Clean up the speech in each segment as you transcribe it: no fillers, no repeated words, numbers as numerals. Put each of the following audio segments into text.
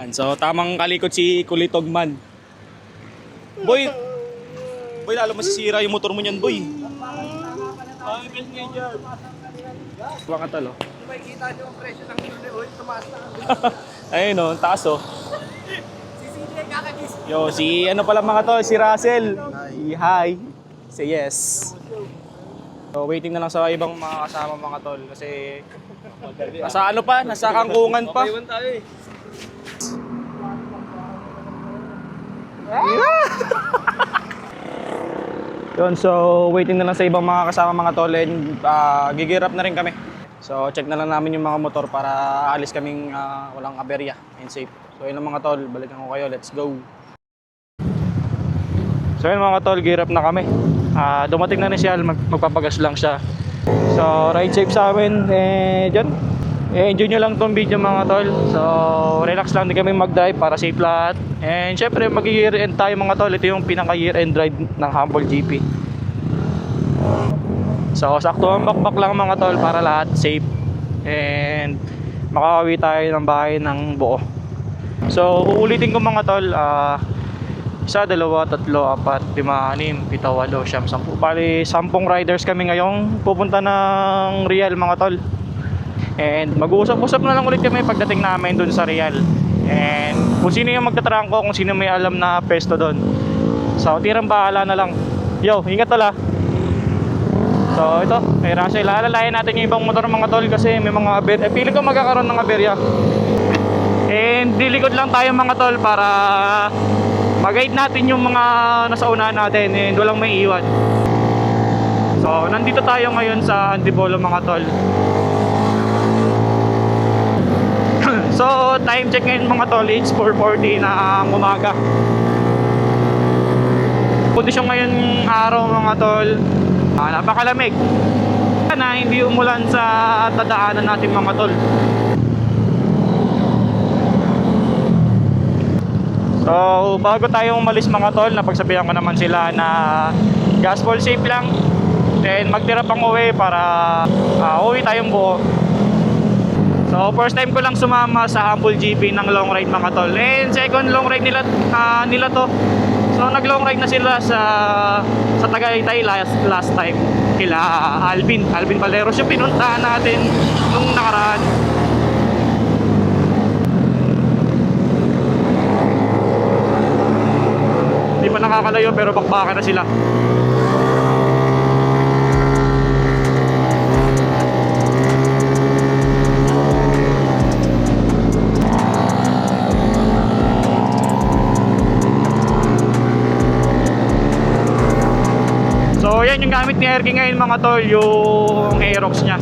Yan. So, tamang kalikot si Kulitogman. Boy, lalo masisira yung motor mo niyan, boy. Baka talo. May kita nyo ang presyo ng oil, tumaas na. Ayun o, taas o. Si CJ kakagis. Yo, si ano pala mga to, si Russell. Hi. Say yes. So, waiting na lang sa ibang mga kasama mga tol kasi nasa ano pa, nasa kangkungan pa. Iwan tayo eh. Yun, so waiting na lang sa ibang mga kasama mga tol and gigir up na rin kami. So check na lang namin yung mga motor para aalis kaming walang aberya and safe. So yun lang mga tol, balikan ko kayo, let's go. So yun mga tol, gear up na kami. Dumating na ni siya, magpapagas lang siya. So ride safe sa amin and dyan. Enjoy nyo lang tong video mga tol. So relax lang din kami mag-drive para safe lahat. And syempre mag-year end tayo mga tol. Ito yung pinaka year end ride ng Humble GP. So sakto ang bakbak lang mga tol para lahat safe. And makakauwi tayo ng bahay ng buo. So uulitin ko mga tol, 1, 2, 3, 4, 5, 6, 7, 8, 9, 10. Bali 10 riders kami ngayong pupunta ng Real mga tol. And mag-uusap-usap na lang ulit kami pagdating namin dun sa Real. And kung sino yung magtatrangko, kung sino may alam na pesto dun. So tirang bahala na lang. Yo, ingat tala. So ito, may Russell. Alalayan natin yung ibang motor mga tol kasi may mga aberya. Pili ko magkakaroon ng aberya. And dilikod lang tayo mga tol para mag-guide natin yung mga nasa unahan natin and walang may iwan. So nandito tayo ngayon sa Antipolo mga tol. So time check ngayon mga tol, it's 4:40 na umaga. Kondisyon ngayon araw mga tol, napakalamig. Na hindi umulan sa tadaanan natin mga tol. So bago tayo umalis mga tol, napagsabihan ko naman sila na gas full safe lang. Then magtira pang uwi para uwi tayong buo. So first time ko lang sumama sa Humble GP ng long ride mga tol. And second long ride nila to. So nag long ride na sila sa Tagaytay last time kila Alvin Valeros yung pinuntahan natin nung nakaraan. Hindi pa nakakalayo pero bakbakan na sila. So yan yung gamit ni Erky ngayon mga tol, yung Aerox nya.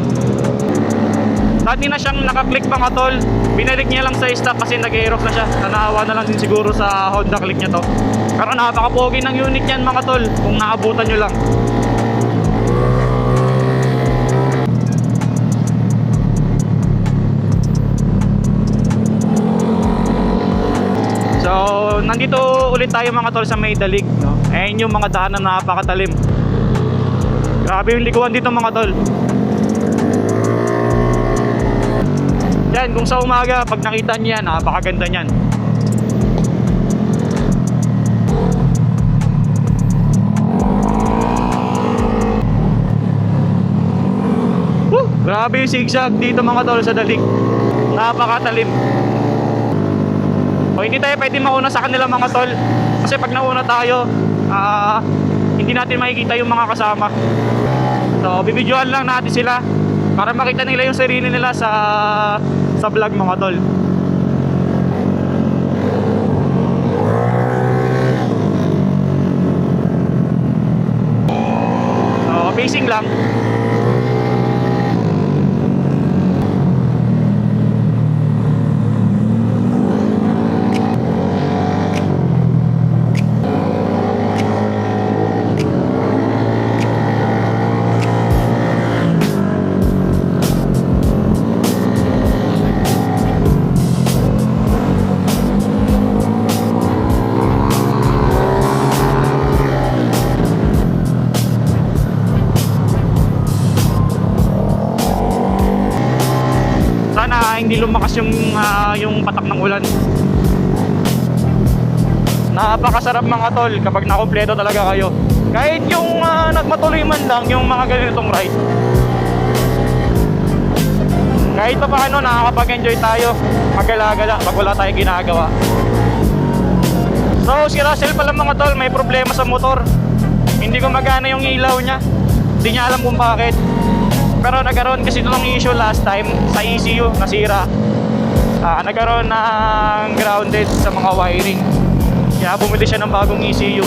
Dati na siyang naka-click mga tol, binalik niya lang sa stock kasi nag-Aerox na siya. Nanawa na lang din siguro sa Honda Click nya to. Pero napaka-pogi ng unit yan mga tol, kung naabutan nyo lang. So nandito ulit tayo mga tol sa May Dalig, no? Ayan yung mga daan na napakatalim. Grabe yung likuan dito mga tol. Yan, kung sa umaga pag nakita niyo yan, napakaganda niyan. Grabe yung zigzag dito mga tol sa Dalig. Napakatalim. O hindi tayo pwede mauna sa kanila mga tol. Kasi pag nauna tayo, hindi natin makikita yung mga kasama. So bibidyoan lang natin sila para makita nila yung sarili nila sa vlog mga tol. So pacing lang. Hindi lumakas yung patak ng ulan. Napakasarap mga tol kapag nakumpleto talaga kayo. Kahit yung nagmatuloy man lang yung mga ganitong ride. Kahit pa paano nakakapag-enjoy tayo, magala-gala pag wala tayong ginagawa. So si Russell pala mga tol may problema sa motor. Hindi ko magana yung ilaw niya. Hindi niya alam kung bakit. Pero nagkaroon kasi ito ng issue last time sa ECU, nasira. Nagkaroon ng grounded sa mga wiring. Kaya bumili siya ng bagong ECU.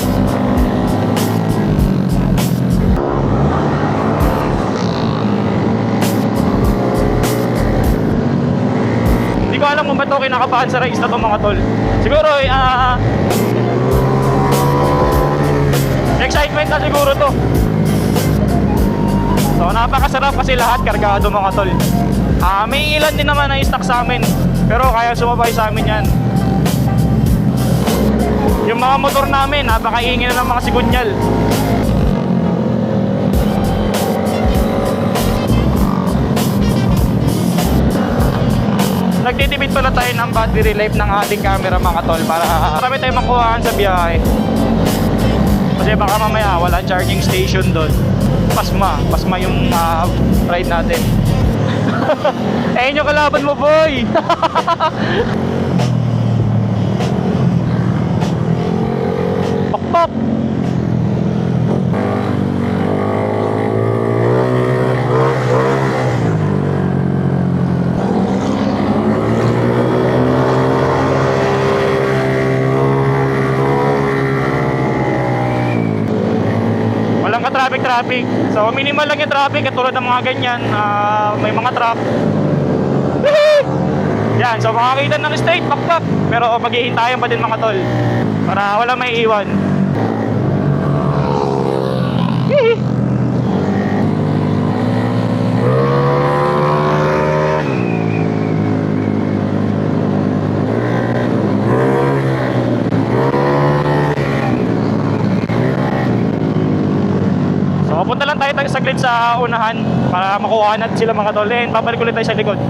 Hindi ko alam kung ba't ito kinakabahan sa race na ito mga tol. Siguro excitement na siguro to. So napakasarap kasi lahat kargado mga tol. May ilan din naman na stock sa amin, pero kaya sumabay sa amin yan. Yung mga motor namin napakaingin na ng mga sigunyal. Nagtitipid pala tayo ng battery life ng ating camera mga tol para marami tayong makuhaan sa biyahe. Kasi baka mamaya wala charging station doon. Pasma yung ride natin. Ayun yung kalaban mo boy. Pop. Walang ka-traffic. So minimal lang yung traffic katulad ng mga ganyan. May mga truck. Yan, so makakita ng straight, pak. Pero maghihintayan pa din mga tol para wala may iwan. So punta lang tayo saglit sa unahan para makuha natin sila mga tol. And babalik ulit tayo sa likod.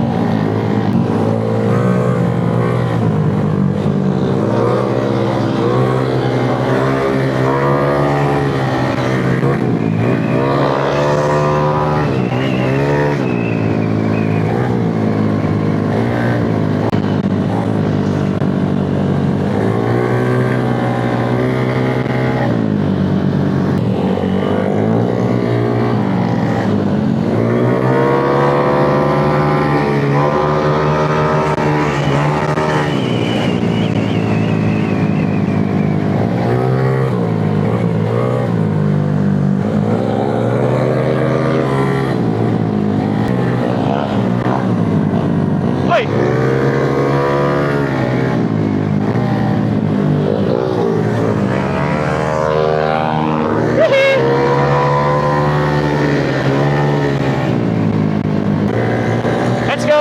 Hoy! Let's go!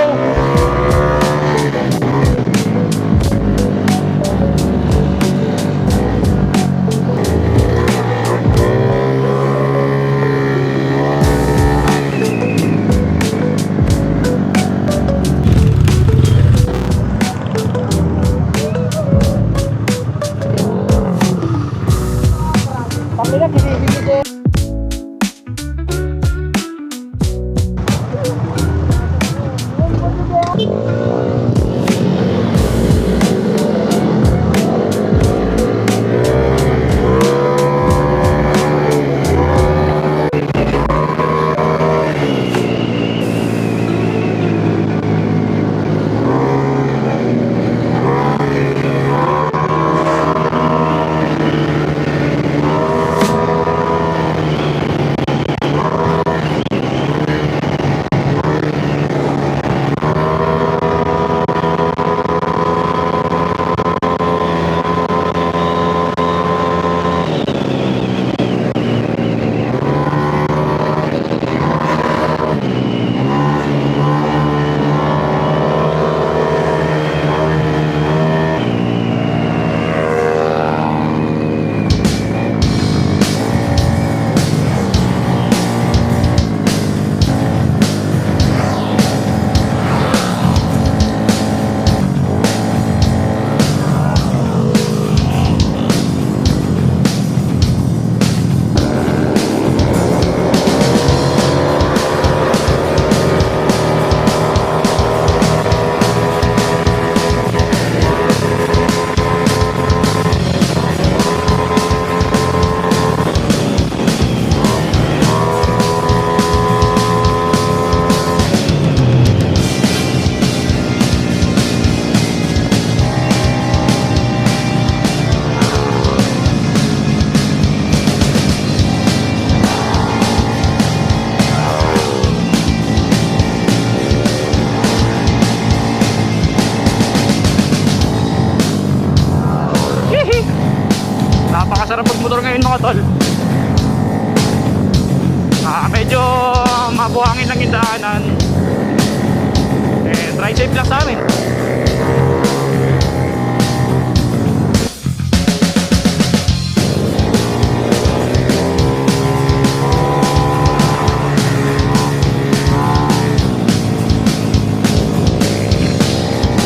buhangin lang yung daanan. And ride safe lang sa amin.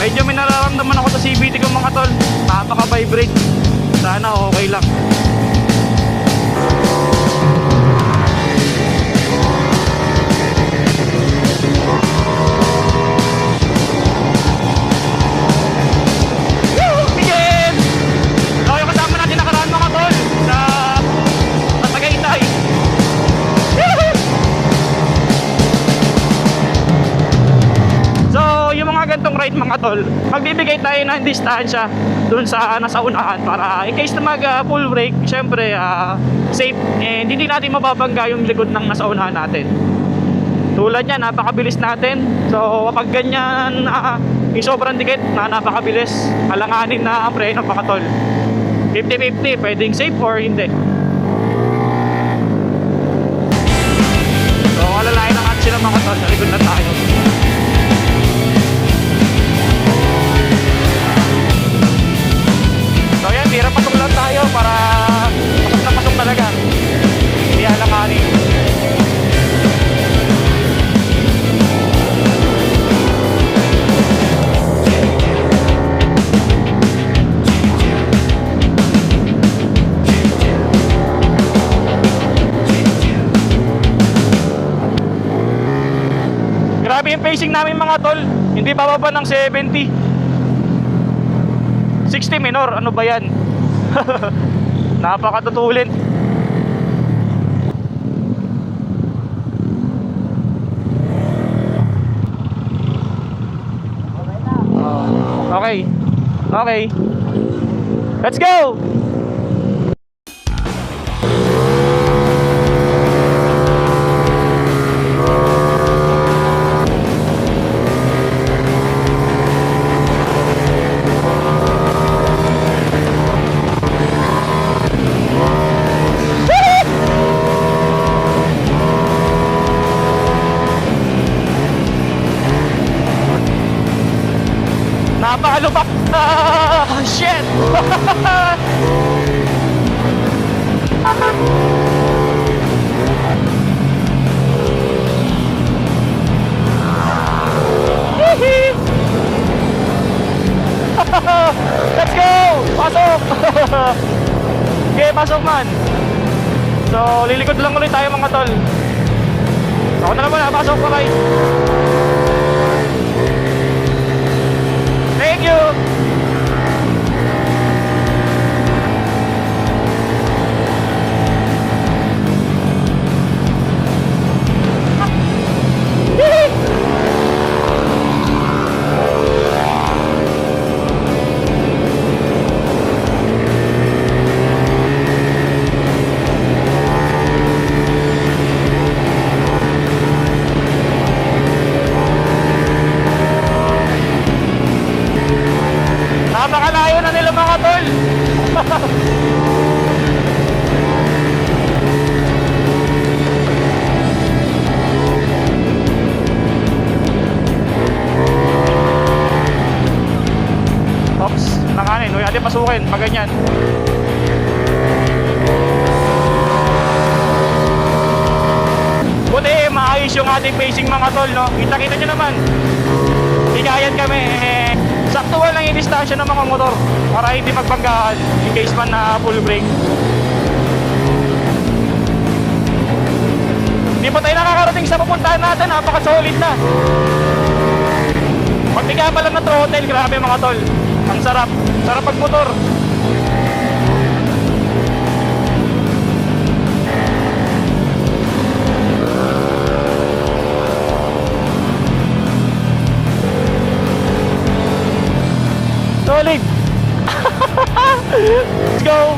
Medyo may nararamdaman ako sa CVT ko mga tol. Napaka-vibrate. Sana okay lang. Woo! Miguel! So yung kasama natin nakaraan mga tol sa Tagaytay. So yung mga gantong ride mga tol, magbibigay tayo ng distansya dun sa nasa unahan para in case na mag full brake, syempre safe and hindi natin mababangga yung likod ng nasa unahan natin. Tulad yan, napakabilis natin. So kapag ganyan yung sobrang dikit na napakabilis, alanganin na ang preno mga tol. 50-50, pwedeng safe or hindi. So alalayan na natin sila mga tol, sa likod na tayo. So yan, tira pasok lang tayo para pasok na pasok talaga. Hindi alanganin. Grabe yung pacing namin mga tol. Hindi bababa ng 70. 60 minor, ano ba yan? Napakatutulin. Okay. Okay. Let's go! Napakalubak! Shit! Let's go! Pasok! Okay, pasok man. So, lilikod lang ulit tayo mga tol. Ako na naman, pasok pa kayo. Thank you! Napakalayo na nila mga tol. Oops, nakanin. Huwag natin pasukin pag ganyan. Buti maayos yung ating pacing mga tol, no? Kita-kita nyo naman. Higayan kami. Saktuhan lang yung distansya ng mga motor para hindi magbanggaan in case man na full brake. Hindi pa tayo nakakarating sa pupuntahan natin, napaka-solid na. Pag bigyan pa lang na throttle, grabe mga tol. Ang sarap, sarap pag motor. Solid. Let's go.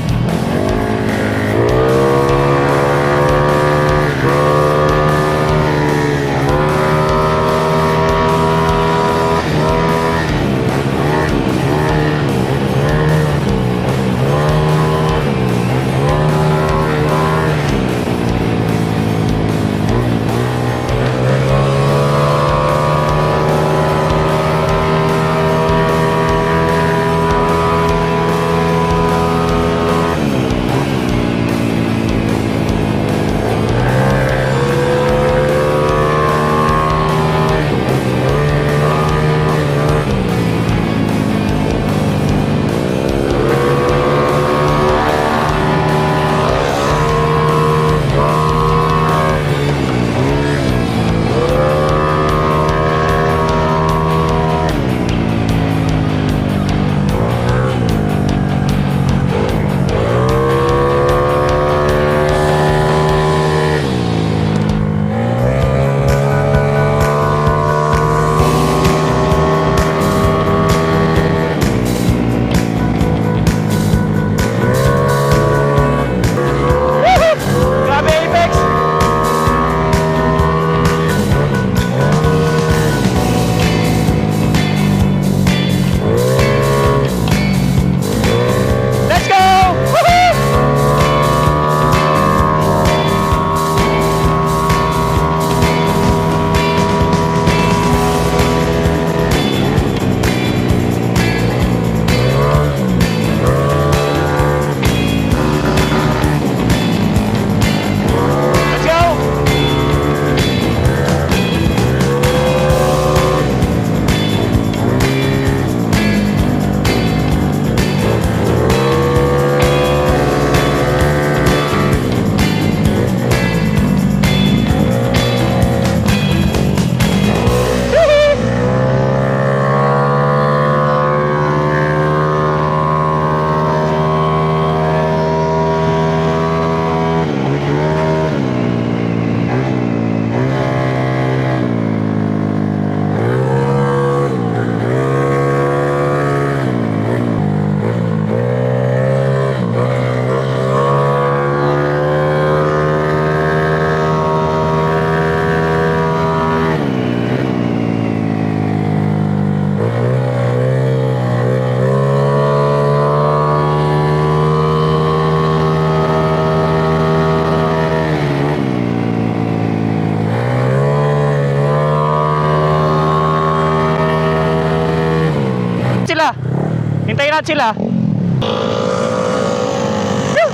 lahat sila.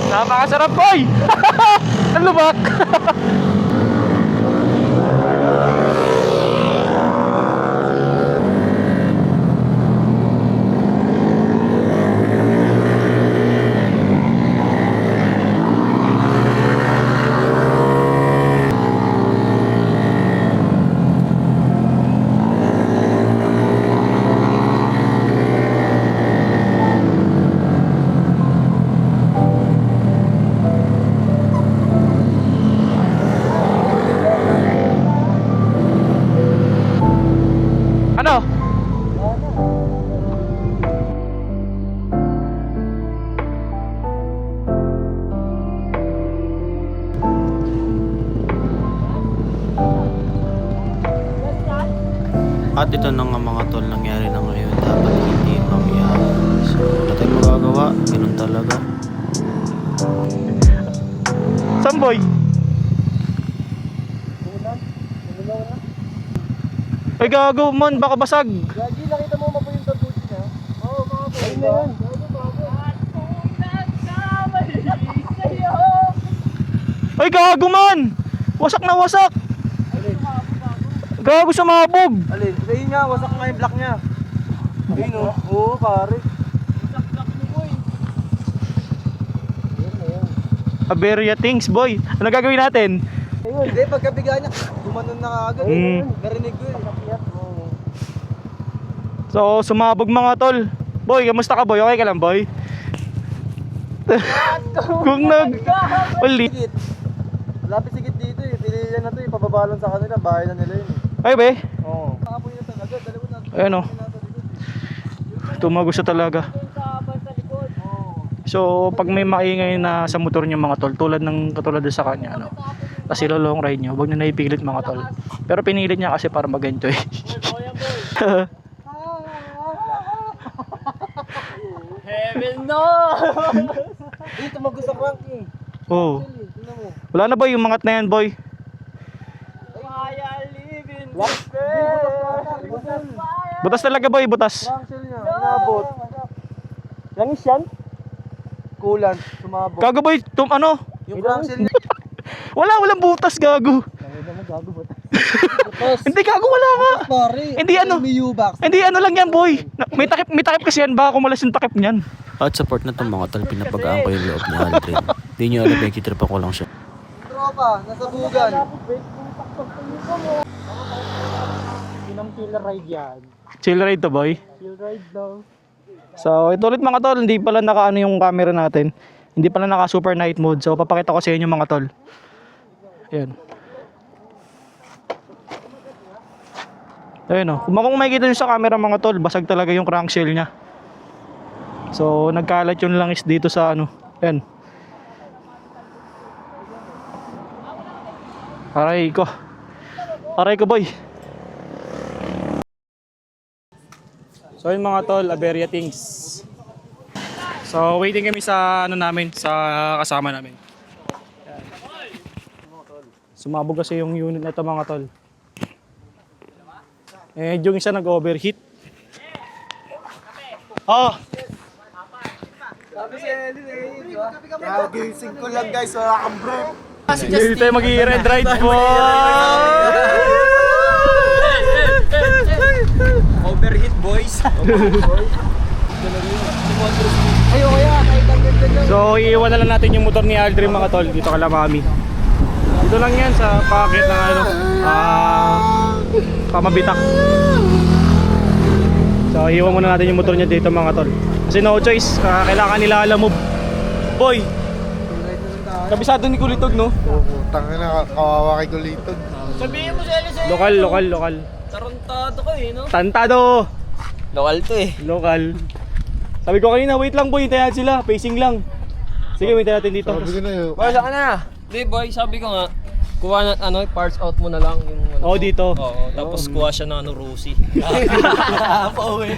Napakasarap, boy! Ang lubak! Ano? At ito na nga mga tol, nangyari na ngayon. Dapat hindi mangyari. So, wala tayong magagawa. Ganun talaga. Saan, boy? Ay, gago man, baka basag. Gagi, nakita mo ba po yung tabuti niya? Oo, mga po. Ayun na yun. Ay, gago man! Wasak na wasak! Gago, sumabog! Alin? Ayun nga, wasak nga yung block niya. Ayun o. Oo, pare. Aberya things, boy. Ano gagawin natin? Ayun. Hindi, pagkabiga niya, gumanon na agad. Narinig ko yun. Oo. So, sumabog mga tol. Boy, kamusta ka, boy? Okay ka lang, boy? Kung Uli. Sigit. Lapit sigit dito eh. Pilihan na to eh. Pababalon sa kanila. Bahay na nila yun eh. Ay, be? Oo. Nakapoy na talaga. Dalawa na. Ayan o. Tumagos na talaga. So, pag may maingay na sa motor niyo mga tol, tulad ng katulad din sa kanya, ano, kasi long ride niyo, huwag niyo na ipilit mga tol. Pero pinilit niya kasi para mag-enjoy. Heaven no! Dito tumagos sa ranking. Oh. Tingnan mo. Wala na boy, yung mangat na yan, boy. Butas talaga, boy, butas. Ranking niya. Inabot. Langis yan? Kulan. Sumabot. Gago, boy, ano? Yung ranking niya. Walang butas, gago. Hindi, gago, wala nga. Pare. Hindi, ano? May U-box. Hindi, ano lang yan, boy. May takip kasi yan, baka kumalas yung takip niyan. At support na itong mga tol, pinapagaan ko yung loob ni Aldrin. Hindi nyo alam, nakikitripan ko lang siya. Tropa, nasa bugan. Chill ride to, boy. Chill ride daw. So, ito ulit mga tol, hindi pala naka-ano yung camera natin. Hindi pala naka super night mode. So, papakita ko sa inyo mga tol. Ayan. Ayan o. Kung makikita nyo sa camera mga tol, basag talaga yung crankshell niya. So, nagkalat yung langis dito sa ano. Ayan. Aray ko. Aray ko, boy. So yun mga tol, Aberya things. So waiting kami sa ano namin, sa kasama namin. Ayan. Sumabog kasi yung unit na ito mga tol. Eh yung isa nag-overheat. Oh! Sabi si Ellie eh. Kagising ko lang guys, wala kang brief. Hindi tayo mag-i-red ride po! Overheat boys. Ayo kaya, kahit ang ganda lang. So iiwan na lang natin yung motor ni Aldrin mga tol, dito kala mami. Dito lang yan sa packet ng ano, Pamabitak. So iiwan muna natin yung motor niya dito mga tol. Kasi no choice, kailangan nila alam mo. Boy! Kabisado ni Kulitog, no? Tangin na, kawawa kay Gulitog. Sabihin mo si Ellie sa'yo. Lokal. Tarantado ko eh, no? Tantado! Lokal to eh. Lokal. Sabi ko kanina, wait lang boy, hintayan sila, pacing lang. Sige, hintayin natin dito. Sabi ko na yun. Boy, saan ka na? Di boy, sabi ko nga, kuha na, ano, parts out mo na lang yung ano. Oo, dito. Oo, tapos kuha siya ng ano, Rosie. Pauwi.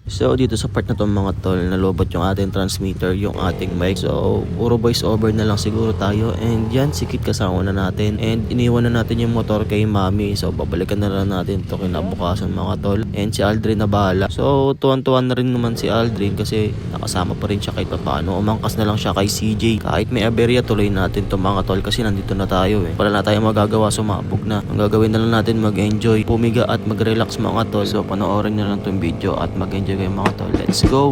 So dito sa part na to mga tol, nalobot yung ating transmitter, yung ating mic. So puro voice over na lang siguro tayo. And yan, sikit kasama na natin. And iniwan na natin yung motor kay mami. So babalikan na lang natin to kinabukasan mga tol. And si Aldrin na bahala. So tuwan-tuwan na rin naman si Aldrin kasi nakasama pa rin siya kahit paano. Umangkas na lang siya kay CJ. Kahit may aberya, tuloy natin to mga tol kasi nandito na tayo eh. Wala na tayong magagawa, sumabog na. Ang gagawin na lang natin, mag-enjoy, pumiga at mag-relax mga tol. So panoorin nyo lang tong video at mag-enjoy kayo mga tol. Let's go!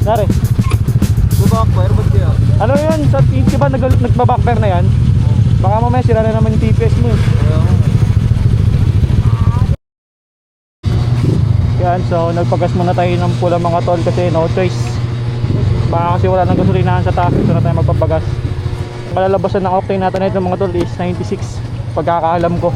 Nari, Backfire, ba't kaya? ano yun? Sa di ba nagbabackfire na yan? Baka mamaya sira na naman yung TPS mo eh. Yan, so nagpagas muna tayo ng pula mga tol kasi no choice. Baka kasi wala nang gasolinahan sa taas, so na tayo magpapagas. Malalabasan ng octane natin ito mga tol is 96 pagkakaalam ko.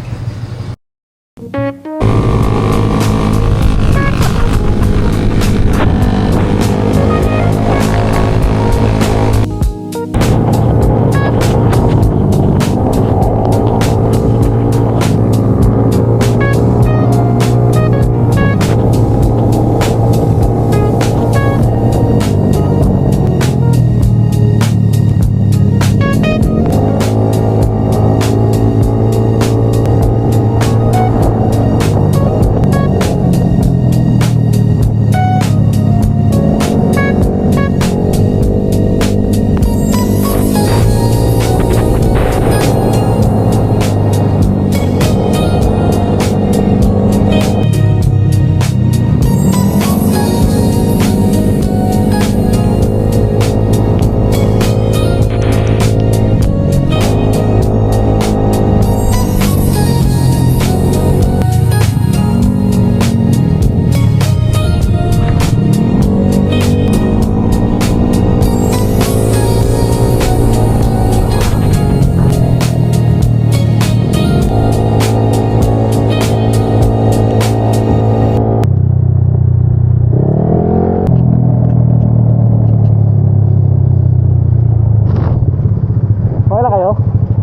Okay lang kayo?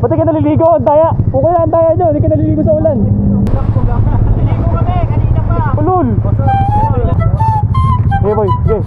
Ba't ka naliligo? Ang daya! Okay lang ang daya nyo, hindi ka naliligo sa ulan. Naliligo kami, kanina pa. Ulul! Hey boy, sige.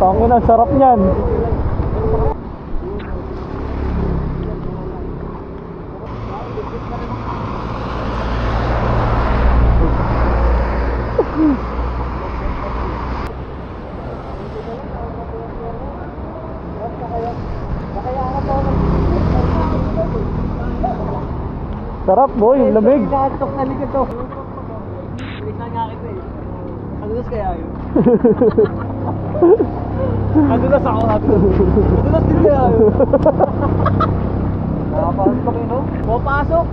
Tangin ang sarap niyan. Sarap boy, lamig. Nakatok na likod to. Balik na nga kita eh. Adulas kaya yun? Adulas ako, adulas. Adulas din kaya yun? Nakapasok kayo no? Pumapasok.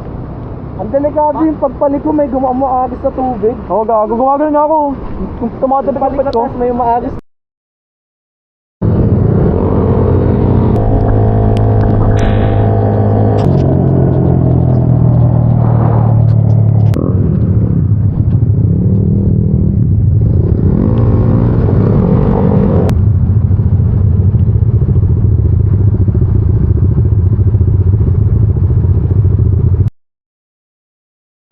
Ang delikado yung pagpalit ko, may gumaagis sa tubig. Oo, gago. Gumagano na ako. Kung tumatalik ang pet ko. May umaagis.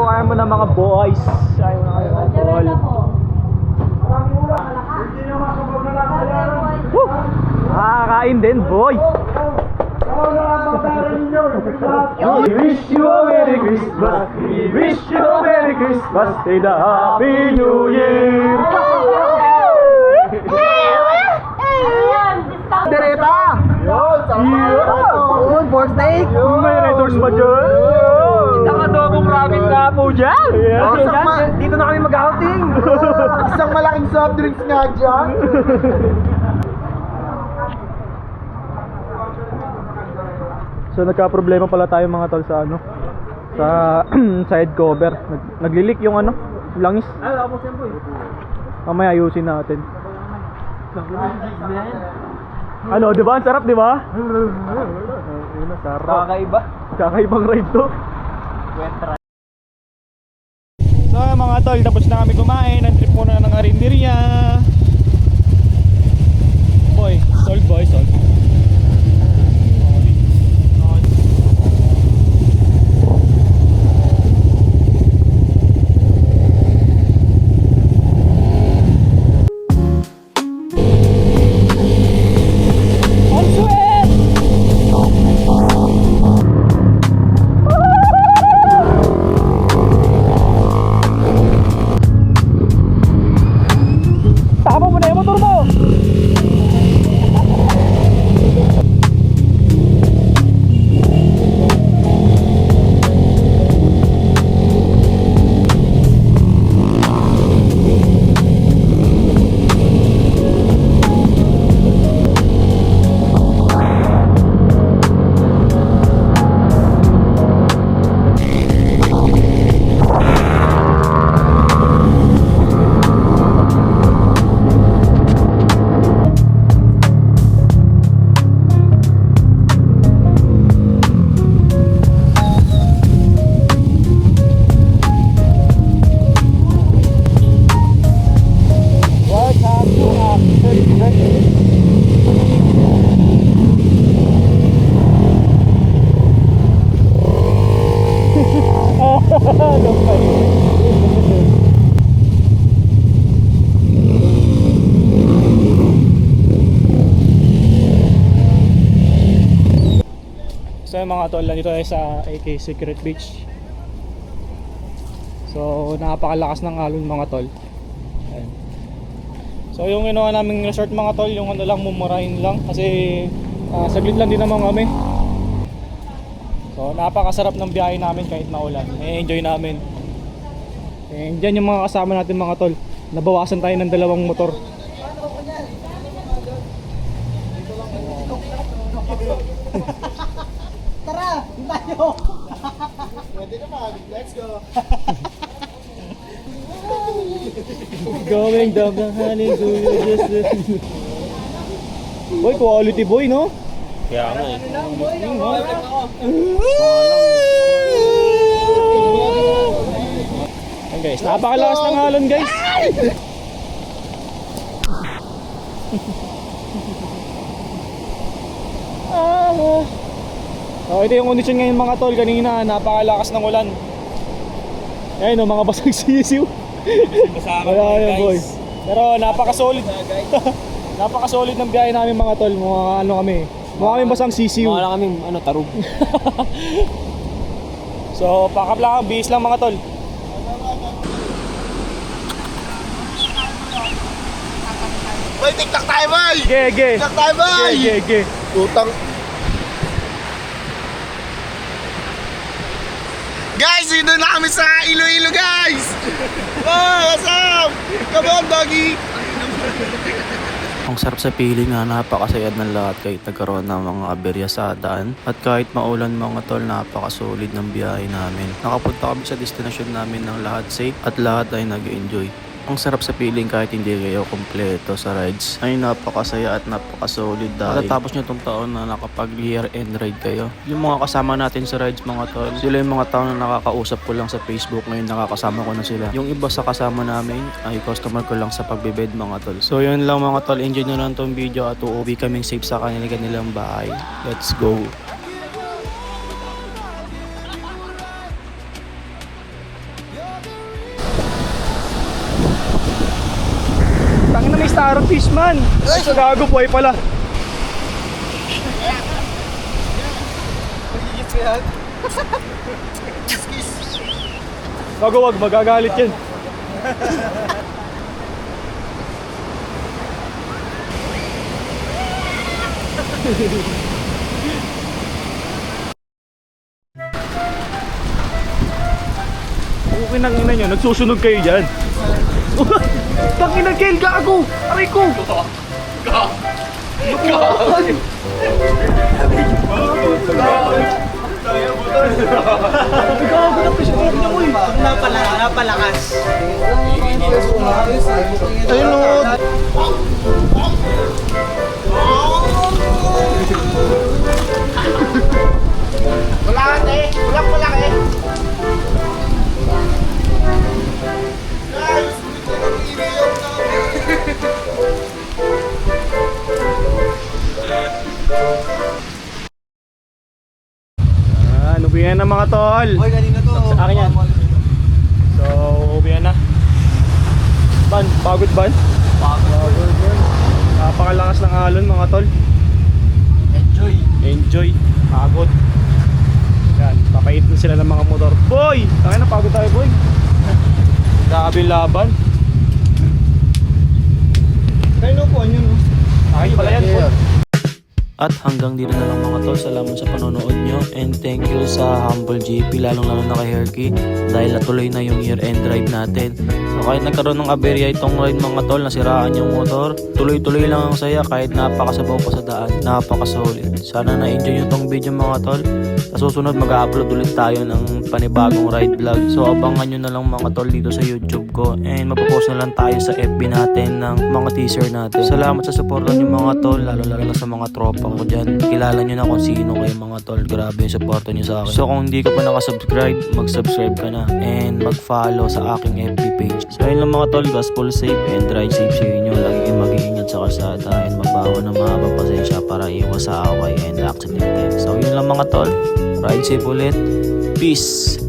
Kaya mo na mga boys. Kaya mo na kayo mga tol. Woo! Nakakain din, boy. We wish you a Merry Christmas. We wish you a Merry Christmas and a Happy New Year. Dereta! Yun, pork steak! May redoors ba dyan? Isang adobong rabbit na po dyan! Dito na kami mag-outing! Isang malaking soft drinks nga dyan! So nagka-problema pala tayo mga tol sa ano, sa side cover. Naglilik yung ano, langis. Mamaya ayusin natin. Ano, di ba? Ang sarap, di ba? Sarap. Kakaiba. Kakaibang ride to. So mga tol, tapos na kami kumain. Ang trip muna ng Arinderia. Boy, sold boy, sold. Tama mo na yung motor mo! So yung mga tol, nandito tayo sa AK Secret Beach. So napakalakas ng alon mga tol. Ayan. So yung ginawa naming resort mga tol, yung ano lang, mumurahin lang. Kasi saglit lang din naman kami. So napakasarap ng biyahe namin kahit maulan. I-enjoy namin. And dyan yung mga kasama natin mga tol. Nabawasan tayo ng 2 motor. Tara! Tayo! Pwede naman. Let's go! Going down the hallelujah just boy, quality boy, no? Kaya nga eh. Ayan guys, napakalakas ng alon guys. So ito yung kondisyon ngayon mga tol. Kanina napakalakas ng ulan. Ayun o, mga basang sisiw. Wala yun boy. Pero napaka-solid. Napaka-solid ng biyahe namin mga tol. Mga ano kami, mukha kami basang sisiw. Wala kaming ano, tarug. So pakap lang, bihis lang mga tol. Boy, tiktak tayo boy! Ge. Tiktak tayo boy! Ge. Utang. Guys, dito na kami sa Iloilo guys! Oh, what's up? Come on, doggy! Ang Ang sarap sa piling na napakasayad ng lahat kahit nagkaroon ng mga aberya sa daan. At kahit maulan mga tol, napakasolid ng biyahe namin. Nakapunta kami sa destinasyon namin ng lahat safe at lahat ay nag-enjoy. Ang sarap sa piling kahit hindi kayo kompleto sa rides. Ay napakasaya at napakasolid dahil matatapos nyo itong taon na nakapag year end ride kayo. Yung mga kasama natin sa rides mga tol, sila yung mga tao na nakakausap ko lang sa Facebook. Ngayon nakakasama ko na sila. Yung iba sa kasama namin ay customer ko lang sa pagbebed mga tol. So yun lang mga tol, enjoy nyo lang tong video at uuwi kaming safe sa kanilang bahay. Let's go! Tangin na may starfish man. Sa gago buhay pala. Gago wag, magagalit yan. Okay nang ina nyo, nagsusunog kayo dyan. Tangina Kel, gago! Aray ko! Napalakas. Ayun o. Wala ka eh. Wala ka eh. Uwihan na mga tol. Hoy, kanina to. Sa akin yan. So, uwihan na. Ban, pagod ban? Pagod. Napakalakas ng alon mga tol. Enjoy. Pagod. Yan, papaitin sila ng mga motor. Boy! Tangin na, pagod tayo boy. Grabe laban. Kanino po, yun. Akin pala yan boy. At hanggang dito na lang mga tol. Salamat sa panonood nyo. And thank you sa Humble GP, lalong na kay Herky. Dahil natuloy na yung year-end ride natin. So kahit nagkaroon ng aberya itong ride mga tol, nasiraan yung motor, tuloy-tuloy lang ang saya kahit napakasabaw pa sa daan. Napakasolid. Sana na-enjoy nyo itong video mga tol. Sa susunod mag-upload ulit tayo ng panibagong ride vlog. So abangan nyo na lang mga tol dito sa YouTube ko. And magpo-post na lang tayo sa FB natin ng mga teaser natin. Salamat sa suporta nyo mga tol, lalo-lalo na sa mga tropa ko dyan. Kilala nyo na kung sino kayo mga tol. Grabe yung supporta nyo sa akin. So kung hindi ka pa nakasubscribe, mag-subscribe ka na. And mag-follow sa aking FB page. So yun lang mga tol, gospel safe and ride safe sa inyo. Lagi kayong mag-iingat sa kalsada and magbawa ng mahabang pasensya para iwas sa away and accident. So yun lang mga tol, ride safe ulit. Peace!